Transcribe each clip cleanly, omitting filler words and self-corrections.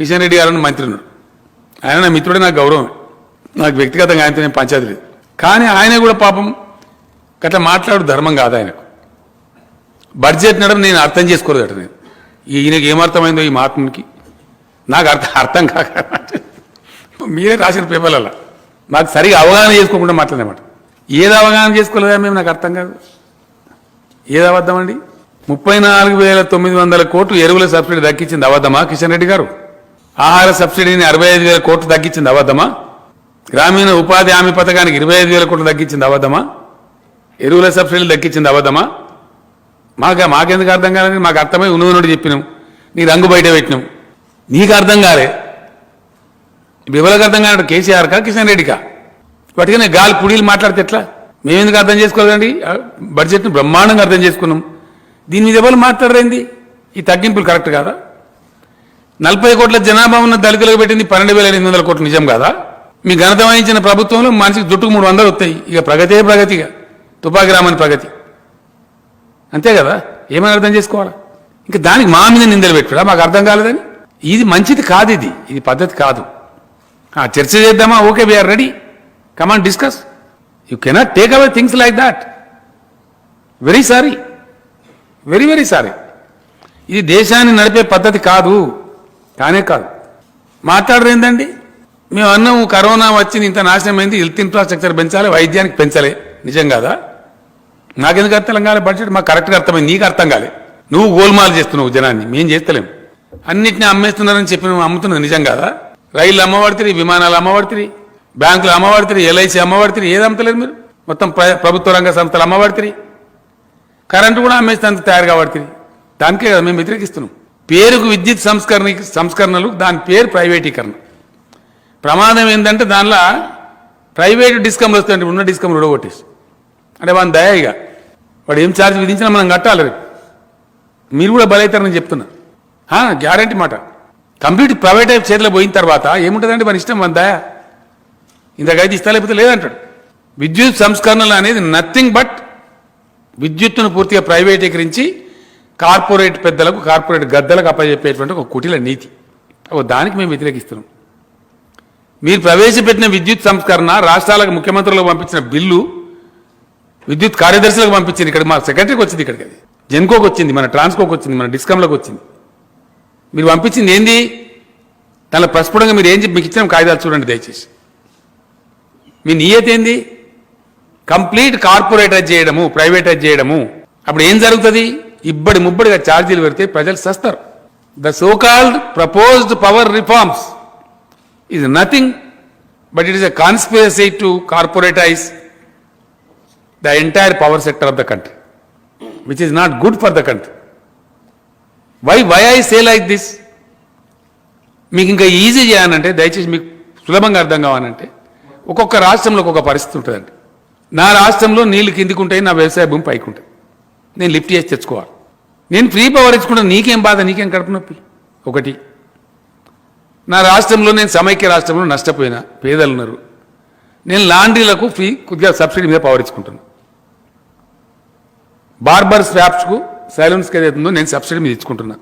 కిషన్ రెడ్డి గారు మంత్రి ఉన్నాడు. ఆయన నా మిత్రుడే, నాకు గౌరవం, నాకు వ్యక్తిగతంగా ఆయనతో నేను పంచాయతీ లేదు. కానీ ఆయన కూడా పాపం అట్లా మాట్లాడు ధర్మం కాదు ఆయనకు. బడ్జెట్ నడడం నేను అర్థం చేసుకోలేదట. నేను ఈయనకి ఏమర్థమైందో ఈ మహాత్మునికి నాకు అర్థం కాక మీరే రాసిన పేపర్లలో నాకు సరిగా అవగాహన చేసుకోకుండా మాట్లాడేమాట. ఏది అవగాహన చేసుకోలేదా మేము, నాకు అర్థం కాదు. ఏది అబద్ధమండి? 34,900 కోట్లు ఎరువుల సబ్సిడీ దక్కించింది అబద్ధమా కిషన్ రెడ్డి గారు? ఆహార సబ్సిడీని 65,000 కోట్లు తగ్గించింది అబద్ధమా? గ్రామీణ ఉపాధి హామీ పథకానికి 25,000 కోట్లు తగ్గించింది అబద్ధమా? ఎరువుల సబ్సిడీలు దక్కించింది అబద్ధమా? మాకెందుకు అర్థం కాలేదు? మాకు అర్థమై ఉన్నది చెప్పినాం, నీ రంగు బయట పెట్టినాం, నీకు అర్థం కాలే. ఎవరికి అర్థం కాదు? కేసీఆర్కా కిషన్ రెడ్డికా? వాటికనే గాలి పుడీలు మాట్లాడితే ఎట్లా? మేమెందుకు అర్థం చేసుకోలేదండి? బడ్జెట్ను బ్రహ్మాండంగా అర్థం చేసుకున్నాం. దీని మీద ఎవరు మాట్లాడరేంది? ఈ తగ్గింపులు కరెక్ట్ కాదా? 40 కోట్ల జనాభా ఉన్న దళితులకు పెట్టింది 12,800 కోట్లు నిజం కాదా? మీ ఘనత వహించిన ప్రభుత్వంలో మనిషికి జుట్టుకు 300 వస్తాయి. ఇక ప్రగతిగా తుపాకి రామని ప్రగతి, అంతే కదా? ఏమైనా అర్థం చేసుకోవాలా? ఇంకా దానికి మా మీద నిందలు పెట్టుడా? మాకు అర్థం కాలేదని. ఇది మంచిది కాదు, ఇది పద్ధతి కాదు. చర్చ చేద్దామా? Okay, we are ready, come on discuss. You cannot take away things like that. Very sorry, very sorry. ఇది దేశాన్ని నడిపే పద్ధతి కాదు, కానే కాదు. మాట్లాడరేందండి? మేము అన్నాము కరోనా వచ్చింది, ఇంత నాశనం అయింది, హెల్త్ ఇన్ఫ్రాస్ట్రక్చర్ పెంచాలి, వైద్యానికి పెంచలే, నిజం కాదా? నాకెందుకు అర్థం కాలే? బడ్జెట్ మాకు కరెక్ట్గా అర్థమైంది, నీకు అర్థం కాలే. నువ్వు గోల్మాల్ చేస్తున్నావు జనాన్ని, మేం చేస్తలేము. అన్నింటినీ అమ్మేస్తున్నారని చెప్పి నువ్వు అమ్ముతున్నది నిజం కాదా? రైళ్ళు అమ్మబడుతుంది, విమానాలు అమ్మబడుతుంది, బ్యాంకులు అమ్మబడుతుంది, ఎల్ఐసి అమ్మబడుతుంది. ఏది అమ్మతలేదు మీరు? మొత్తం ప్రభుత్వ రంగ సంస్థలు అమ్మబడుతుంది, కరెంటు కూడా అమ్మేస్తానికి తయారు కాబడుతుంది. దానికే కదా మేము వ్యతిరేకిస్తున్నాం. పేరుకు విద్యుత్ సంస్కరణలు, దాని పేరు ప్రైవేటీకరణ. ప్రమాదం ఏంటంటే దానిలో ప్రైవేటు డిస్కమ్లు వస్తాయంటే ఉన్న డిస్కమ్లు ఉడగొట్టేసి, అంటే వాని దయగా వాడు ఏం ఛార్జ్ విధించినా మనం కట్టాలి. మీరు కూడా బలవుతారని చెప్తున్నా, గ్యారంటీ మాట. కంప్లీట్ ప్రైవేట్ చేతిలో పోయిన తర్వాత ఏముంటుందంటే మన ఇష్టం, మన దయ. ఇంతకైతే ఇస్తా లేకపోతే లేదంటాడు. విద్యుత్ సంస్కరణలు అనేది నథింగ్ బట్ విద్యుత్తును పూర్తిగా ప్రైవేటీకరించి కార్పొరేట్ పెద్దలకు, కార్పొరేట్ గద్దలకు అప్పచెప్పేటువంటి ఒక కుటిల నీతి. దానికి మేము వ్యతిరేకిస్తున్నాం. మీరు ప్రవేశపెట్టిన విద్యుత్ సంస్కరణ రాష్ట్రాలకు ముఖ్యమంత్రులకు పంపించిన బిల్లు విద్యుత్ కార్యదర్శులకు పంపించింది. ఇక్కడ మా సెక్రటరీకి వచ్చింది, ఇక్కడికి అది జెన్కోకి వచ్చింది, మన ట్రాన్స్కోకి వచ్చింది, మన డిస్కమ్లకు వచ్చింది. మీరు పంపించింది ఏంది? దానిలో ప్రస్ఫుటంగా మీరు ఏం చెప్పి మీకు ఇచ్చిన కాగితాలు చూడండి దయచేసి. మీ నియత ఏంది? కంప్లీట్ కార్పొరేటైజ్ చేయడము, ప్రైవేటైజ్ చేయడము. అప్పుడు ఏం జరుగుతుంది? ఇబ్బడి ముబ్బడిగా ఛార్జీలు పెడితే ప్రజలు సస్తారు. The so called proposed power reforms is nothing but it is a conspiracy to corporatize the entire power sector of the country, which is not good for the country. Why I say like this? మీకు ఇంకా easy చేయాలంటే, దయచేసి మీకు సులభంగా అర్థం కావాలంటే, ఒక్కొక్క రాష్ట్రంలో ఒక్కొక్క పరిస్థితి ఉంటుందండి. నా రాష్ట్రంలో నీళ్లు కిందికి ఉంటాయి, నా వ్యవసాయ భూమి పైకి ఉంటుంది. నేను లిఫ్ట్ చేసి తెచ్చుకోవాలి. నేను ఫ్రీ పవర్ ఇచ్చుకుంటే నీకేం బాధ, నీకేం కడుపు నొప్పి? ఒకటి. నా రాష్ట్రంలో నేను సమైక్య రాష్ట్రంలో నష్టపోయినా, పేదలు ఉన్నారు, నేను లాండ్రీలకు ఫ్రీ కొద్దిగా సబ్సిడీ మీద పవర్ ఇచ్చుకుంటున్నాను. బార్బర్ స్వాప్స్కు, సైలూన్స్కి ఏదైతుందో నేను సబ్సిడీ మీద ఇచ్చుకుంటున్నా.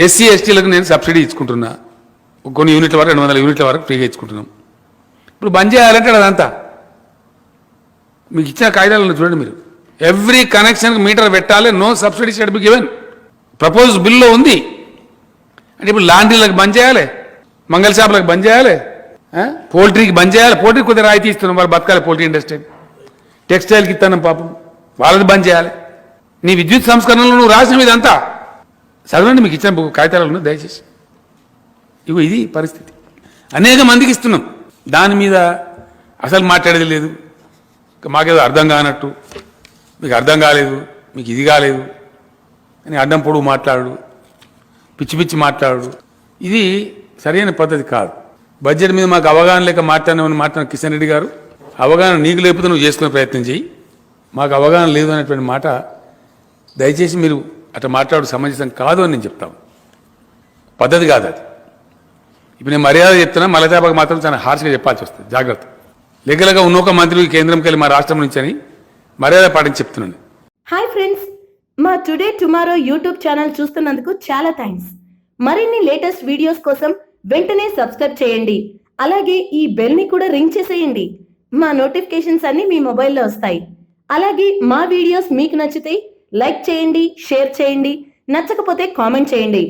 ఎస్సీ ఎస్టీలకు నేను సబ్సిడీ ఇచ్చుకుంటున్నా. కొన్ని యూనిట్ల వరకు 200 యూనిట్ల వరకు ఫ్రీగా ఇచ్చుకుంటున్నాం. ఇప్పుడు బంద్ చేయాలంటే అదంతా మీకు ఇచ్చిన కాగితాలను చూడండి మీరు. ఎవ్రీ కనెక్షన్కి మీటర్ పెట్టాలి, no subsidy should be given. Propose బిల్లో ఉంది. అంటే ఇప్పుడు లాండ్రీలకు బంద్ చేయాలి, మంగళ షాపులకు బంద్ చేయాలి, పోల్ట్రీకి బంద్ చేయాలి. పోల్ట్రీకి కొద్దిగా రాయితీ ఇస్తున్నాం, వాళ్ళు బతకాలి. పోల్ట్రీ ఇండస్ట్రీ, టెక్స్టైల్కి ఇస్తాను పాపం, వాళ్ళది బంద్ చేయాలి. నీ విద్యుత్ సంస్కరణలు నువ్వు రాసిన ఇదంతా చదవండి, మీకు ఇచ్చిన కాగితాలను దయచేసి. ఇది పరిస్థితి. అనేక మందికి ఇస్తున్నాం, దాని మీద అసలు మాట్లాడేది లేదు. మాకేదో అర్థం కానట్టు, మీకు అర్థం కాలేదు, మీకు ఇది కాలేదు అని అడ్డం పొడుగు మాట్లాడు, పిచ్చి పిచ్చి మాట్లాడు. ఇది సరైన పద్ధతి కాదు. బడ్జెట్ మీద మాకు అవగాహన లేక మాట్లాడిన కిషన్ రెడ్డి గారు, అవగాహన నీకు లేకపోతే నువ్వు చేసుకునే ప్రయత్నం చేయి, మాకు అవగాహన లేదు అనేటువంటి మాట దయచేసి మీరు అట్లా మాట్లాడు సమంజసం కాదు అని నేను చెప్తాను. పద్ధతి కాదు అది. ఇప్పుడు నేను మర్యాద చెప్తున్నా, మలతాబాకు మాత్రం చాలా హార్ష్గా చెప్పాల్సి వస్తుంది. జాగ్రత్త. లెక్కలుగా ఉన్నొక మంత్రి కేంద్రంకి వెళ్ళి మా రాష్ట్రం నుంచి అని మర్యాద పాటించి చెప్తున్నాను. హాయ్ ఫ్రెండ్స్, మా టుడే టుమారో యూట్యూబ్ ఛానల్ చూస్తున్నందుకు చాలా థ్యాంక్స్. మరిన్ని లేటెస్ట్ వీడియోస్ కోసం వెంటనే సబ్స్క్రైబ్ చేయండి. అలాగే ఈ బెల్ ని కూడా రింగ్ చేసేయండి. మా నోటిఫికేషన్స్ అన్ని మీ మొబైల్లో వస్తాయి. అలాగే మా వీడియోస్ మీకు నచ్చితే లైక్ చేయండి, షేర్ చేయండి, నచ్చకపోతే కామెంట్ చేయండి.